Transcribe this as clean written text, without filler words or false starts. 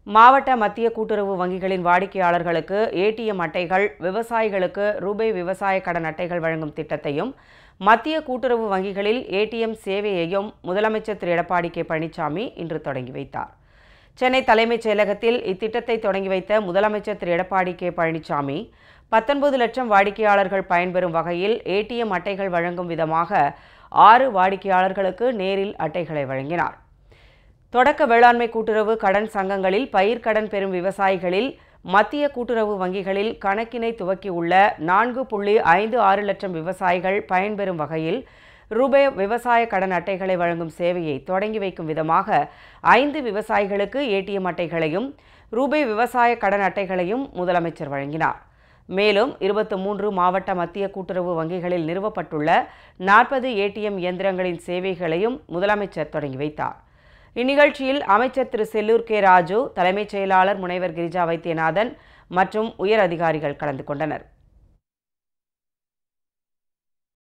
மாவட்ட மத்திய கூட்டுறவு வங்கிகளின் வாடிக்கையாளர்களுக்கு ஏடிஎம் அட்டைகள், விவசாயிகளுக்கு ரூபாய் விவசாய கடன் அட்டைகள் வழங்கும் திட்டத்தையும், மத்திய கூட்டுறவு வங்கிகளில் ஏடிஎம் சேவையையும் முதலமைச்சர் திரு எடப்பாடி கே பழனிசாமி இன்று தொடங்கி வைத்தார். சென்னை தலைமைச் செயலகத்தில் இத்திட்டத்தை தொடங்கி வைத்த முதலமைச்சர் திரு எடப்பாடி கே பழனிசாமி 19 லட்சம் வாடிக்கையாளர்கள் பயன்பெறும் வகையில் ஏடிஎம் அட்டைகள் வழங்கும் விதமாக 6 வாடிக்கையாளர்களுக்கு நேரில் அட்டைகளை வழங்கினார். தொடக்க வேளாண்மை கூட்டுறவு கடன் சங்கங்களில் பயிர்க்கடன் பெறும் விவசாயிகளில் மத்திய கூட்டுறவு வங்கிகளில் கணக்கினை துவக்கியுள்ள 4.56 லட்சம் விவசாயிகள் பயன்பெறும் வகையில் ரூபாய் விவசாய கடன் அட்டைகளை வழங்கும் சேவையை தொடங்கி வைக்கும் விதமாக 5 விவசாயிகளுக்கு ஏடிஎம் அட்டைகளையும் ரூபாய் விவசாய கடன் அட்டைகளையும் முதலமைச்சர் வழங்கினார். மேலும் 23 மாவட்ட மத்திய கூட்டுறவு வங்கிகளில் நிறுவப்பட்டுள்ள 40 ஏடிஎம் இயந்திரங்களின் சேவைகளையும் முதலமைச்சர் தொடங்கி வைத்தார். இந்நிகழ்ச்சியில் அமைச்சர் திரு செல்லூர் கே ராஜு, தலைமைச் செயலாளர் முனைவர் கிரிஜா வைத்தியநாதன் மற்றும் உயர் அதிகாரிகள் கலந்து கொண்டனர்.